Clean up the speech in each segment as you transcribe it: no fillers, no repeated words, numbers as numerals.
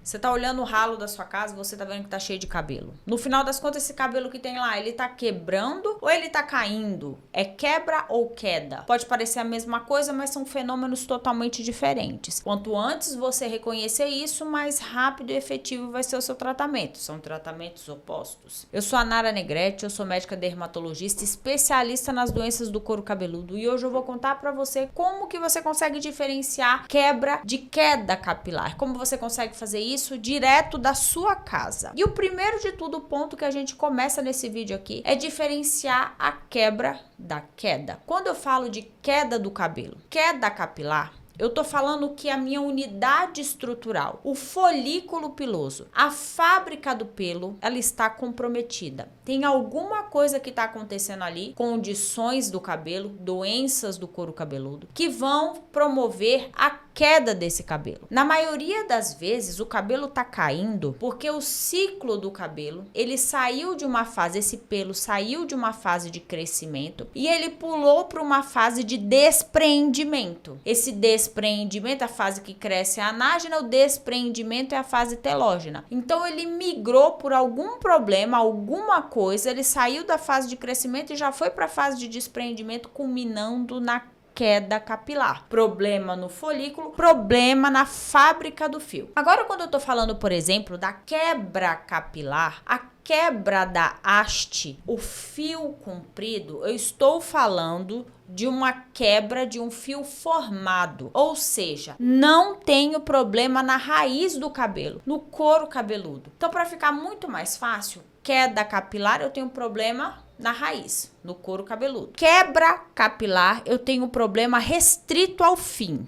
Você tá olhando o ralo da sua casa, você tá vendo que tá cheio de cabelo. No final das contas, esse cabelo que tem lá, ele tá quebrando ou ele tá caindo? É quebra ou queda? Pode parecer a mesma coisa, mas são fenômenos totalmente diferentes. Quanto antes você reconhecer isso, mais rápido e efetivo vai ser o seu tratamento. São tratamentos opostos. Eu sou a Nara Negrete, eu sou médica dermatologista, especialista nas doenças do couro cabeludo, e hoje eu vou contar pra você como que você consegue diferenciar quebra de queda capilar. Como você consegue fazer isso direto da sua casa. E o primeiro de tudo, o ponto que a gente começa nesse vídeo aqui, é diferenciar a quebra da queda. Quando eu falo de queda do cabelo, queda capilar, eu tô falando que a minha unidade estrutural, o folículo piloso, a fábrica do pelo, ela está comprometida. Tem alguma coisa que está acontecendo ali, condições do cabelo, doenças do couro cabeludo, que vão promover a queda desse cabelo. Na maioria das vezes, o cabelo tá caindo porque o ciclo do cabelo, ele saiu de uma fase, esse pelo saiu de uma fase de crescimento e ele pulou para uma fase de despreendimento. Esse despreendimento, a fase que cresce é a anágena, o despreendimento é a fase telógena. Então ele migrou por algum problema, alguma coisa, ele saiu da fase de crescimento e já foi para a fase de despreendimento, culminando na queda capilar. Problema no folículo, problema na fábrica do fio. Agora, quando eu tô falando, por exemplo, da quebra capilar, a quebra da haste, o fio comprido, eu estou falando de uma quebra de um fio formado, ou seja, não tenho problema na raiz do cabelo, no couro cabeludo. Então, para ficar muito mais fácil, queda capilar, eu tenho problema na raiz, no couro cabeludo. Quebra capilar, eu tenho um problema restrito ao fio.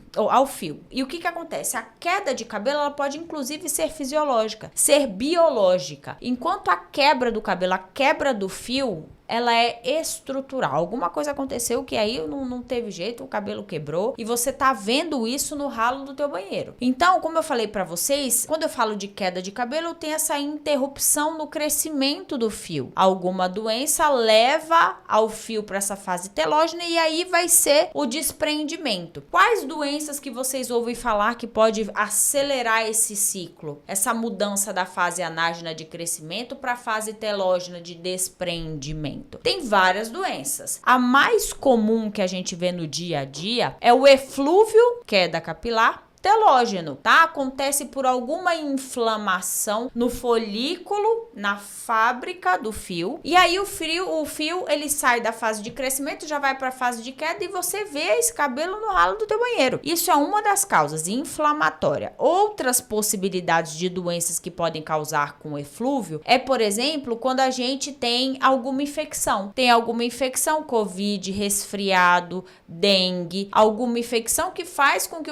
E o que acontece? A queda de cabelo, ela pode inclusive ser fisiológica, ser biológica. Enquanto a quebra do cabelo, a quebra do fio, ela é estrutural. Alguma coisa aconteceu que aí não teve jeito, o cabelo quebrou e você tá vendo isso no ralo do teu banheiro. Então, como eu falei pra vocês, quando eu falo de queda de cabelo, eu tenho essa interrupção no crescimento do fio. Alguma doença leva ao fio para essa fase telógena e aí vai ser o despreendimento. Quais doenças que vocês ouvem falar que pode acelerar esse ciclo? Essa mudança da fase anágena de crescimento para a fase telógena de despreendimento. Tem várias doenças. A mais comum que a gente vê no dia a dia é o eflúvio, queda capilar, telógeno, tá? Acontece por alguma inflamação no folículo, na fábrica do fio. E aí o fio ele sai da fase de crescimento, já vai para a fase de queda e você vê esse cabelo no ralo do teu banheiro. Isso é uma das causas, inflamatória. Outras possibilidades de doenças que podem causar com eflúvio é, por exemplo, quando a gente tem alguma infecção. Tem alguma infecção, covid, resfriado, dengue, alguma infecção que faz com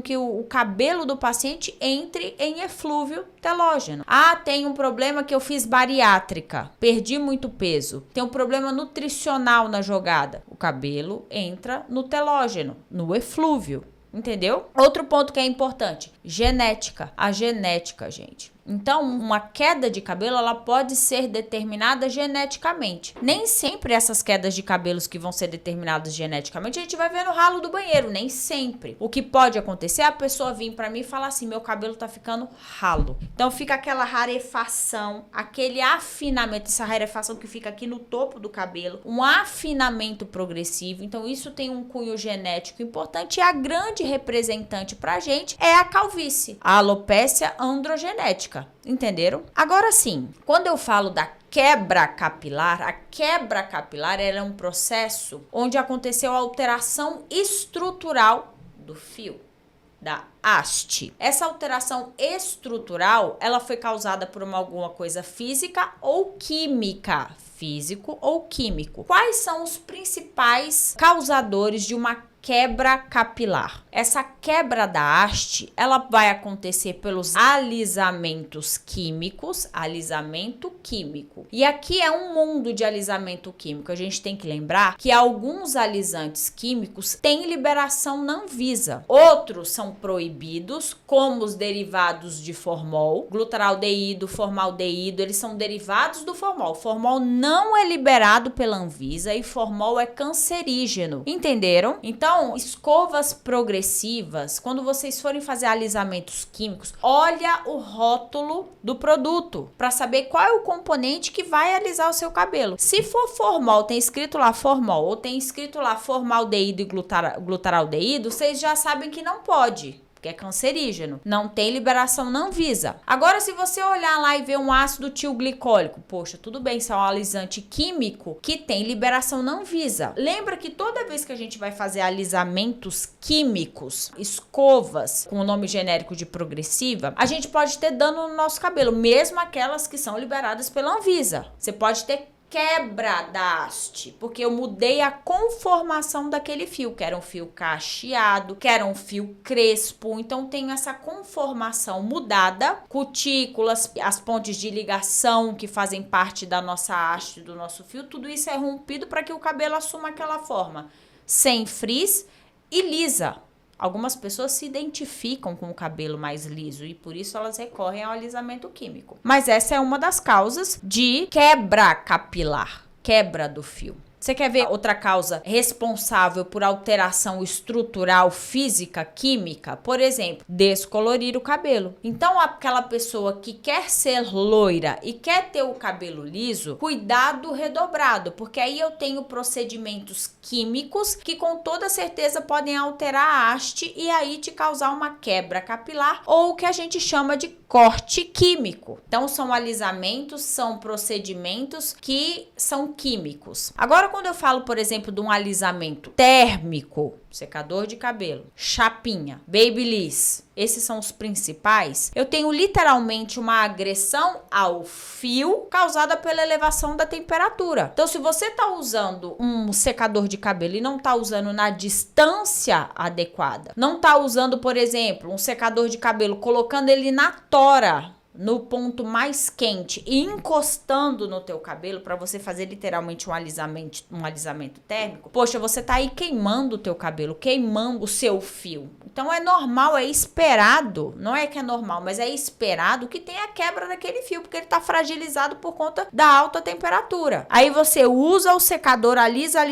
que o cabelo do paciente entre em eflúvio telógeno. Ah, tem um problema que eu fiz bariátrica, perdi muito peso. Tem um problema nutricional na jogada. O cabelo entra no telógeno, no eflúvio. Entendeu? Outro ponto que é importante, genética. A genética, gente. Então, uma queda de cabelo, ela pode ser determinada geneticamente. Nem sempre essas quedas de cabelos que vão ser determinadas geneticamente, a gente vai ver no ralo do banheiro, nem sempre. O que pode acontecer é a pessoa vir pra mim e falar assim, meu cabelo tá ficando ralo. Então, fica aquela rarefação, aquele afinamento, essa rarefação que fica aqui no topo do cabelo, um afinamento progressivo. Então, isso tem um cunho genético importante e a grande representante pra gente é a calvície, a alopécia androgenética. Entenderam? Agora sim, quando eu falo da quebra capilar, a quebra capilar ela é um processo onde aconteceu a alteração estrutural do fio, da haste. Essa alteração estrutural, ela foi causada por alguma coisa física ou química. Físico ou químico. Quais são os principais causadores de uma quebra capilar? Essa quebra da haste, ela vai acontecer pelos alisamentos químicos, alisamento químico. E aqui é um mundo de alisamento químico. A gente tem que lembrar que alguns alisantes químicos têm liberação na Anvisa. Outros são proibidos, como os derivados de formol, glutaraldeído, formaldeído, eles são derivados do formol. O formol não é liberado pela Anvisa e formol é cancerígeno. Entenderam? Então, Então, escovas progressivas, quando vocês forem fazer alisamentos químicos, olha o rótulo do produto para saber qual é o componente que vai alisar o seu cabelo. Se for formol, tem escrito lá formol, ou tem escrito lá formaldeído e glutaraldeído, vocês já sabem que não pode, que é cancerígeno. Não tem liberação na Anvisa. Agora, se você olhar lá e ver um ácido tilglicólico, poxa, tudo bem, isso é um alisante químico que tem liberação na Anvisa. Lembra que toda vez que a gente vai fazer alisamentos químicos, escovas com o nome genérico de progressiva, a gente pode ter dano no nosso cabelo, mesmo aquelas que são liberadas pela Anvisa. Você pode ter quebra da haste, porque eu mudei a conformação daquele fio, que era um fio cacheado, que era um fio crespo, então tenho essa conformação mudada, cutículas, as pontes de ligação que fazem parte da nossa haste, do nosso fio, tudo isso é rompido para que o cabelo assuma aquela forma, sem frizz e lisa. Algumas pessoas se identificam com o cabelo mais liso e por isso elas recorrem ao alisamento químico. Mas essa é uma das causas de quebra capilar, quebra do fio. Você quer ver outra causa responsável por alteração estrutural, física, química? Por exemplo, descolorir o cabelo. Então, aquela pessoa que quer ser loira e quer ter o cabelo liso, cuidado redobrado, porque aí eu tenho procedimentos químicos que com toda certeza podem alterar a haste e aí te causar uma quebra capilar ou o que a gente chama de corte químico. Então, são alisamentos, são procedimentos que são químicos. Agora, quando eu falo, por exemplo, de um alisamento térmico, secador de cabelo, chapinha, babyliss, esses são os principais, eu tenho literalmente uma agressão ao fio causada pela elevação da temperatura. Então, se você está usando um secador de cabelo e não está usando na distância adequada, não está usando, por exemplo, um secador de cabelo, colocando ele na tora, no ponto mais quente e encostando no teu cabelo para você fazer literalmente um alisamento térmico, poxa, você tá aí queimando o teu cabelo, queimando o seu fio. Então é normal, é esperado, não é que é normal, mas é esperado que tenha quebra daquele fio, porque ele tá fragilizado por conta da alta temperatura. Aí você usa o secador, alisa,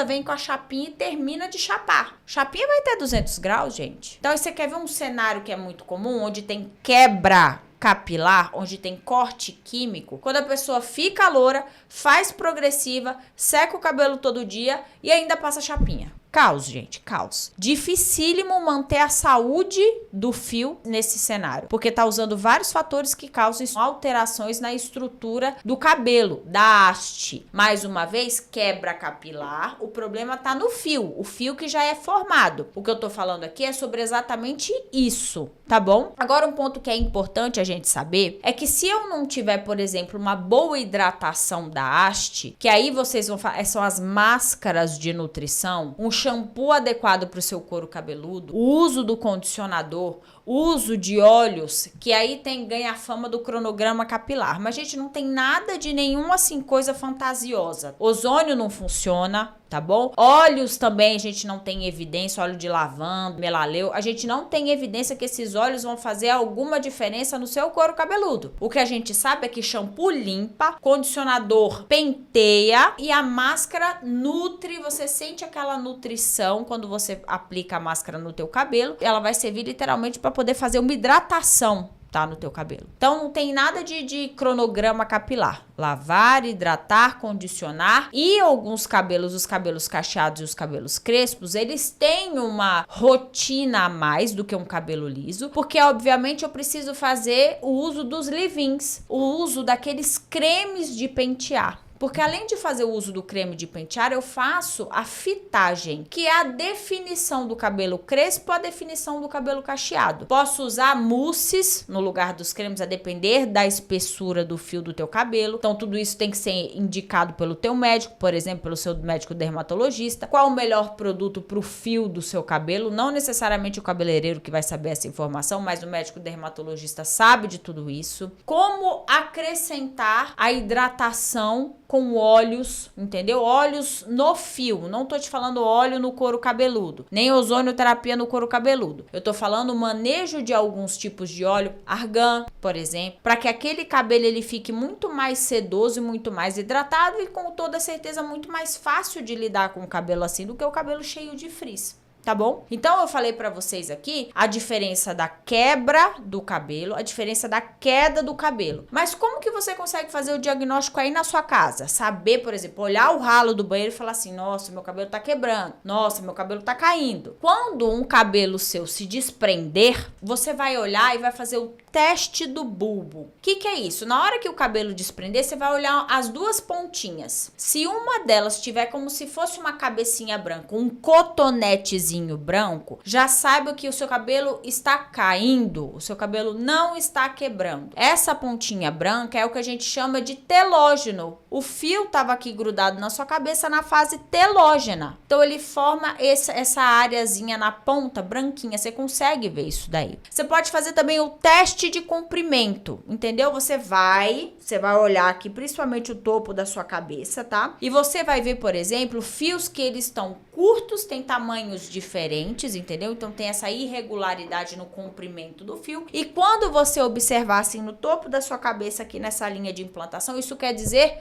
vem com a chapinha e termina de chapar. Chapinha vai ter 200 graus, gente. Então você quer ver um cenário que é muito comum, onde tem quebra capilar, onde tem corte químico, quando a pessoa fica loura, faz progressiva, seca o cabelo todo dia e ainda passa chapinha. Caos, gente, caos. Dificílimo manter a saúde do fio nesse cenário, porque tá usando vários fatores que causam alterações na estrutura do cabelo, da haste. Mais uma vez, quebra capilar, o problema tá no fio, o fio que já é formado. O que eu tô falando aqui é sobre exatamente isso, tá bom? Agora, um ponto que é importante a gente saber é que se eu não tiver, por exemplo, uma boa hidratação da haste, que aí vocês vão falar, são as máscaras de nutrição, um shampoo adequado para o seu couro cabeludo, o uso do condicionador, uso de óleos, que aí ganha a fama do cronograma capilar. Mas, gente, não tem nada de nenhuma, assim, coisa fantasiosa. Ozônio não funciona, tá bom? Óleos também a gente não tem evidência, óleo de lavanda, melaleu, a gente não tem evidência que esses óleos vão fazer alguma diferença no seu couro cabeludo. O que a gente sabe é que shampoo limpa, condicionador penteia e a máscara nutre, você sente aquela nutrição quando você aplica a máscara no teu cabelo, ela vai servir literalmente para poder fazer uma hidratação, tá, no teu cabelo. Então não tem nada de cronograma capilar. Lavar, hidratar, condicionar e alguns cabelos, os cabelos cacheados e os cabelos crespos, eles têm uma rotina a mais do que um cabelo liso, porque obviamente eu preciso fazer o uso dos leave-ins, o uso daqueles cremes de pentear. Porque além de fazer o uso do creme de pentear, eu faço a fitagem, que é a definição do cabelo crespo, a definição do cabelo cacheado. Posso usar mousses no lugar dos cremes, a depender da espessura do fio do teu cabelo. Então, tudo isso tem que ser indicado pelo teu médico, por exemplo, pelo seu médico dermatologista. Qual o melhor produto para o fio do seu cabelo? Não necessariamente o cabeleireiro que vai saber essa informação, mas o médico dermatologista sabe de tudo isso. Como acrescentar a hidratação com óleos, entendeu? Óleos no fio. Não tô te falando óleo no couro cabeludo, nem ozonioterapia no couro cabeludo. Eu tô falando manejo de alguns tipos de óleo, argan, por exemplo, para que aquele cabelo ele fique muito mais sedoso e muito mais hidratado e com toda certeza muito mais fácil de lidar com o cabelo assim do que o cabelo cheio de frizz. Tá bom? Então eu falei pra vocês aqui a diferença da quebra do cabelo, a diferença da queda do cabelo. Mas como que você consegue fazer o diagnóstico aí na sua casa? Saber, por exemplo, olhar o ralo do banheiro e falar assim: nossa, meu cabelo tá quebrando, nossa, meu cabelo tá caindo. Quando um cabelo seu se desprender, você vai olhar e vai fazer o teste do bulbo. O que é isso? Na hora que o cabelo desprender, você vai olhar as duas pontinhas. Se uma delas tiver como se fosse uma cabecinha branca, um cotonetezinho branco, já saiba que o seu cabelo está caindo, o seu cabelo não está quebrando. Essa pontinha branca é o que a gente chama de telógeno. O fio estava aqui grudado na sua cabeça na fase telógena. Então ele forma essa areazinha na ponta branquinha. Você consegue ver isso daí. Você pode fazer também o teste de comprimento, entendeu? Você vai olhar aqui principalmente o topo da sua cabeça, tá? E você vai ver, por exemplo, fios que eles estão curtos, tem tamanhos diferentes, entendeu? Então tem essa irregularidade no comprimento do fio. E quando você observar assim no topo da sua cabeça aqui nessa linha de implantação, isso quer dizer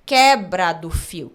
quebra do fio,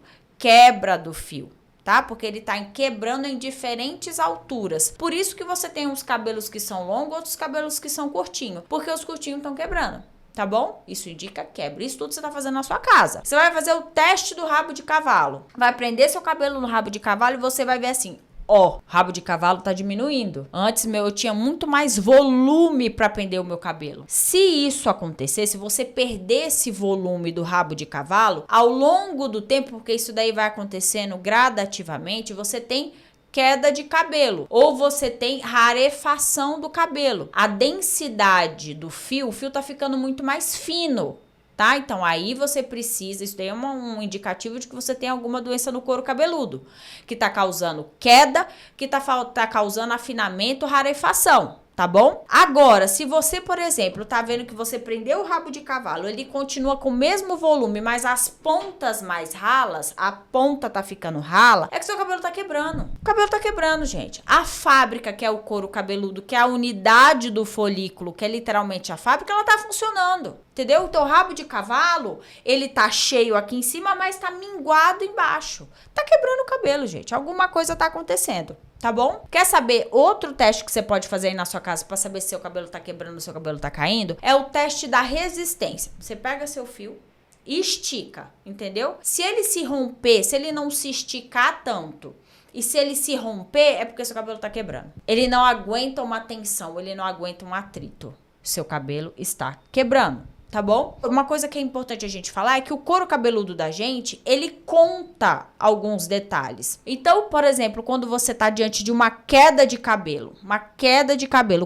tá? Porque ele tá quebrando em diferentes alturas. Por isso que você tem uns cabelos que são longos, outros cabelos que são curtinhos, porque os curtinhos estão quebrando. Tá bom? Isso indica quebra. Isso tudo você tá fazendo na sua casa. Você vai fazer o teste do rabo de cavalo. Vai prender seu cabelo no rabo de cavalo e você vai ver assim: ó, rabo de cavalo tá diminuindo. Antes eu tinha muito mais volume para prender o meu cabelo. Se isso acontecer, se você perder esse volume do rabo de cavalo, ao longo do tempo, porque isso daí vai acontecendo gradativamente, você tem queda de cabelo, ou você tem rarefação do cabelo. A densidade do fio, o fio tá ficando muito mais fino, tá? Então aí você precisa, isso daí é um indicativo de que você tem alguma doença no couro cabeludo, que tá causando queda, que tá causando afinamento, rarefação. Tá bom? Agora, se você, por exemplo, tá vendo que você prendeu o rabo de cavalo, ele continua com o mesmo volume, mas as pontas mais ralas, a ponta tá ficando rala, é que seu cabelo tá quebrando. O cabelo tá quebrando, gente. A fábrica, que é o couro cabeludo, que é a unidade do folículo, que é literalmente a fábrica, ela tá funcionando. Entendeu? Então, o rabo de cavalo, ele tá cheio aqui em cima, mas tá minguado embaixo. Tá quebrando o cabelo, gente. Alguma coisa tá acontecendo. Tá bom? Quer saber outro teste que você pode fazer aí na sua casa para saber se seu cabelo tá quebrando ou seu cabelo tá caindo? É o teste da resistência. Você pega seu fio e estica, entendeu? Se ele se romper, se ele não se esticar tanto, e se ele se romper, é porque seu cabelo tá quebrando. Ele não aguenta uma tensão, ele não aguenta um atrito. Seu cabelo está quebrando. Tá bom? Uma coisa que é importante a gente falar é que o couro cabeludo da gente, ele conta alguns detalhes. Então, por exemplo, quando você tá diante de uma queda de cabelo,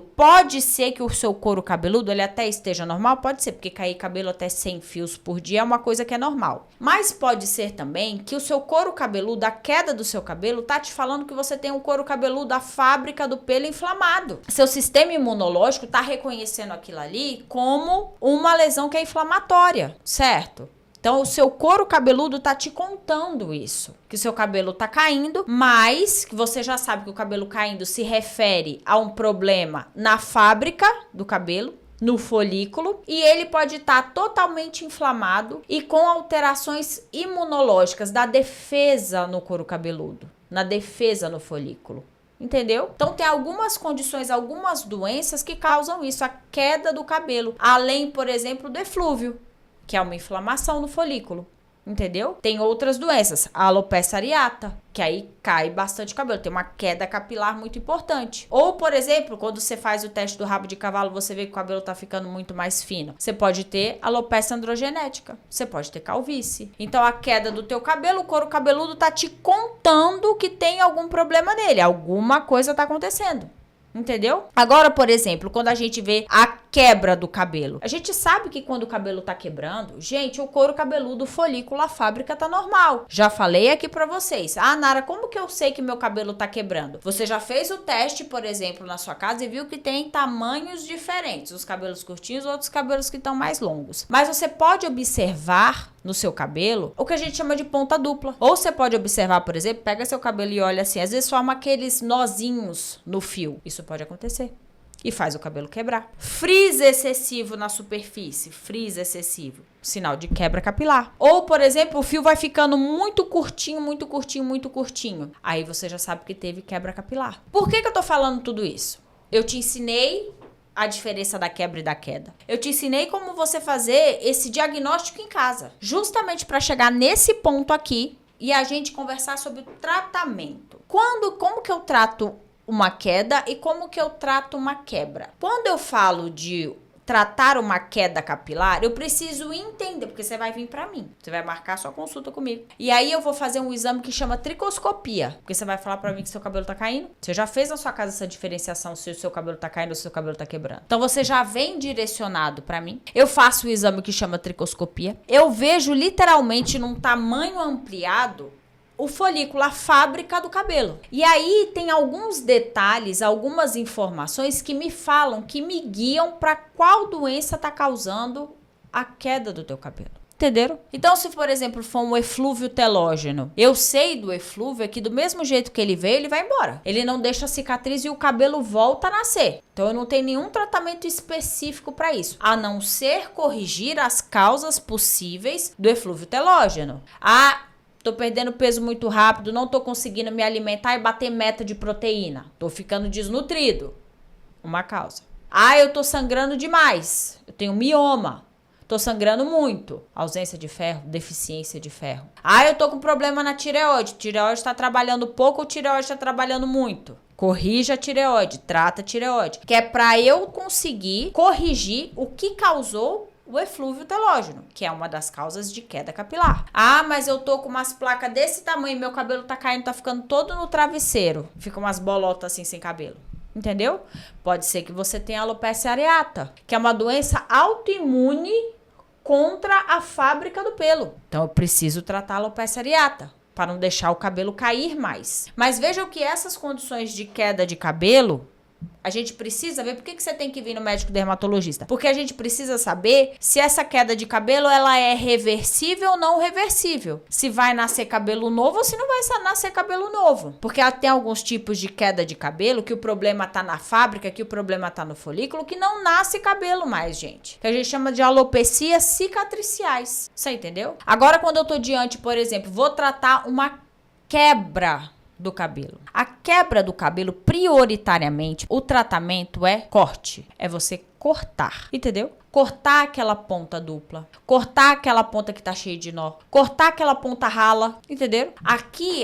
pode ser que o seu couro cabeludo, ele até esteja normal, pode ser, porque cair cabelo até 100 fios por dia é uma coisa que é normal. Mas pode ser também que o seu couro cabeludo, a queda do seu cabelo, tá te falando que você tem um couro cabeludo da fábrica do pelo inflamado. Seu sistema imunológico tá reconhecendo aquilo ali como uma lesão que é inflamatória, certo? Então, o seu couro cabeludo tá te contando isso, que o seu cabelo tá caindo, mas que você já sabe que o cabelo caindo se refere a um problema na fábrica do cabelo, no folículo, e ele pode estar totalmente inflamado e com alterações imunológicas da defesa no couro cabeludo, na defesa no folículo. Entendeu? Então tem algumas condições, algumas doenças que causam isso, a queda do cabelo. Além, por exemplo, do eflúvio, que é uma inflamação no folículo. Entendeu? Tem outras doenças, a alopecia areata, que aí cai bastante cabelo, tem uma queda capilar muito importante. Ou, por exemplo, quando você faz o teste do rabo de cavalo, você vê que o cabelo tá ficando muito mais fino. Você pode ter alopecia androgenética, você pode ter calvície. Então, a queda do teu cabelo, o couro cabeludo tá te contando que tem algum problema nele, alguma coisa tá acontecendo. Entendeu? Agora, por exemplo, quando a gente vê a quebra do cabelo, a gente sabe que quando o cabelo tá quebrando, gente, o couro cabeludo, o folículo, a fábrica tá normal. Já falei aqui pra vocês. Ah, Nara, como que eu sei que meu cabelo tá quebrando? Você já fez o teste, por exemplo, na sua casa e viu que tem tamanhos diferentes, os cabelos curtinhos, outros cabelos que estão mais longos. Mas você pode observar no seu cabelo o que a gente chama de ponta dupla. Ou você pode observar, por exemplo, pega seu cabelo e olha assim, às vezes forma aqueles nozinhos no fio. Isso pode acontecer. e faz o cabelo quebrar. Frizz excessivo na superfície, frizz excessivo, sinal de quebra capilar. Ou, por exemplo, o fio vai ficando muito curtinho, muito curtinho, muito curtinho. Aí você já sabe que teve quebra capilar. Por que eu tô falando tudo isso? Eu te ensinei a diferença da quebra e da queda. Eu te ensinei como você fazer esse diagnóstico em casa, justamente para chegar nesse ponto aqui e a gente conversar sobre o tratamento. Como que eu trato uma queda e como que eu trato uma quebra? Quando eu falo de tratar uma queda capilar, eu preciso entender, porque você vai vir pra mim, você vai marcar sua consulta comigo. E aí eu vou fazer um exame que chama tricoscopia, porque você vai falar pra mim que seu cabelo tá caindo. Você já fez na sua casa essa diferenciação se o seu cabelo tá caindo ou se o seu cabelo tá quebrando. Então você já vem direcionado pra mim. Eu faço o exame que chama tricoscopia. Eu vejo literalmente num tamanho ampliado o folículo, a fábrica do cabelo. E aí tem alguns detalhes, algumas informações que me falam, que me guiam para qual doença está causando a queda do teu cabelo. Entenderam? Então, se por exemplo for um eflúvio telógeno, eu sei do eflúvio é que do mesmo jeito que ele veio, ele vai embora. Ele não deixa cicatriz e o cabelo volta a nascer. Então, eu não tenho nenhum tratamento específico para isso, a não ser corrigir as causas possíveis do eflúvio telógeno. Tô perdendo peso muito rápido, não tô conseguindo me alimentar e bater meta de proteína. Tô ficando desnutrido. Uma causa. Eu tô sangrando demais. Eu tenho mioma. Tô sangrando muito. Ausência de ferro, deficiência de ferro. Eu tô com problema na tireoide. Tireoide tá trabalhando pouco ou tireoide tá trabalhando muito? Corrija a tireoide, trata a tireoide. Que é pra eu conseguir corrigir o que causou o eflúvio telógeno, que é uma das causas de queda capilar. Mas eu tô com umas placas desse tamanho, meu cabelo tá caindo, tá ficando todo no travesseiro. Fica umas bolotas assim sem cabelo. Entendeu? Pode ser que você tenha alopecia areata, que é uma doença autoimune contra a fábrica do pelo. Então eu preciso tratar a alopecia areata para não deixar o cabelo cair mais. Mas vejam que essas condições de queda de cabelo, a gente precisa ver. Por que você tem que vir no médico dermatologista? Porque a gente precisa saber se essa queda de cabelo ela é reversível ou não reversível. Se vai nascer cabelo novo ou se não vai nascer cabelo novo. Porque tem alguns tipos de queda de cabelo que o problema tá na fábrica, que o problema tá no folículo, que não nasce cabelo mais, gente. Que a gente chama de alopecias cicatriciais. Você entendeu? Agora, quando eu tô diante, por exemplo, vou tratar uma quebra do cabelo. A quebra do cabelo, prioritariamente, o tratamento é corte. É você cortar, entendeu? Cortar aquela ponta dupla, cortar aquela ponta que tá cheia de nó, cortar aquela ponta rala, entenderam? Aqui,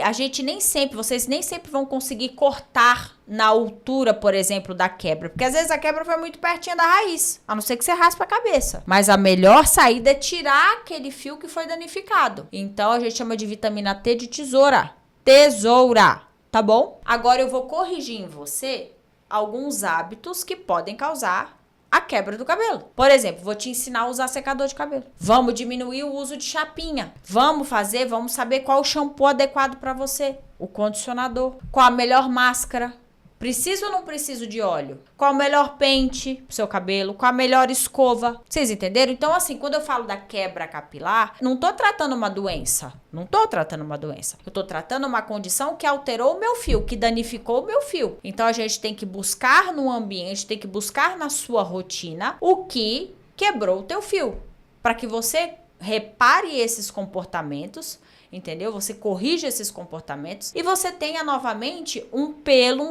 vocês nem sempre vão conseguir cortar na altura, por exemplo, da quebra, porque às vezes a quebra foi muito pertinho da raiz, a não ser que você raspe a cabeça. Mas a melhor saída é tirar aquele fio que foi danificado. Então, a gente chama de vitamina T de tesoura, tá bom? Agora eu vou corrigir em você alguns hábitos que podem causar a quebra do cabelo. Por exemplo, vou te ensinar a usar secador de cabelo. Vamos diminuir o uso de chapinha. Vamos saber qual o shampoo adequado para você, o condicionador, qual a melhor máscara. Preciso ou não preciso de óleo? Qual o melhor pente pro seu cabelo? Qual a melhor escova? Vocês entenderam? Então, assim, quando eu falo da quebra capilar, não tô tratando uma doença. Eu tô tratando uma condição que alterou o meu fio, que danificou o meu fio. Então, a gente tem que buscar no ambiente, tem que buscar na sua rotina o que quebrou o teu fio. Para que você repare esses comportamentos, entendeu? Você corrige esses comportamentos e você tenha novamente um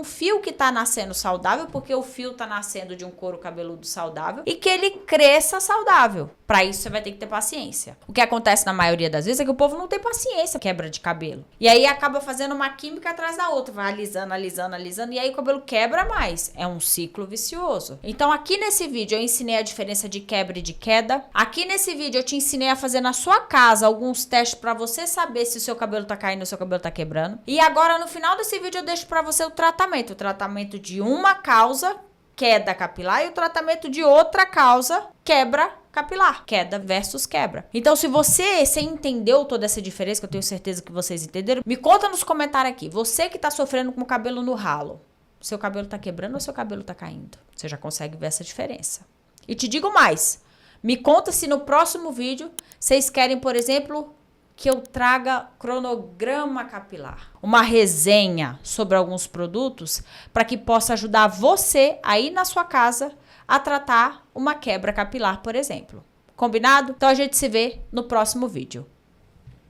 fio que tá nascendo saudável, porque o fio tá nascendo de um couro cabeludo saudável e que ele cresça saudável. Para isso você vai ter que ter paciência. O que acontece na maioria das vezes é que o povo não tem paciência, quebra de cabelo. E aí acaba fazendo uma química atrás da outra, vai alisando, e aí o cabelo quebra mais. É um ciclo vicioso. Então aqui nesse vídeo eu ensinei a diferença de quebra e de queda. Aqui nesse vídeo eu te ensinei a fazer na sua casa alguns testes para você saber se o seu cabelo tá caindo ou se o seu cabelo tá quebrando. E agora no final desse vídeo eu deixo para você o tratamento de uma causa, queda capilar, e o tratamento de outra causa, quebra capilar, queda versus quebra. Então, se você entendeu toda essa diferença, que eu tenho certeza que vocês entenderam, me conta nos comentários aqui. Você que tá sofrendo com o cabelo no ralo, seu cabelo tá quebrando ou seu cabelo tá caindo? Você já consegue ver essa diferença. E te digo mais, me conta se no próximo vídeo vocês querem, por exemplo, que eu traga cronograma capilar, uma resenha sobre alguns produtos para que possa ajudar você aí na sua casa a tratar uma quebra capilar, por exemplo. Combinado? Então a gente se vê no próximo vídeo.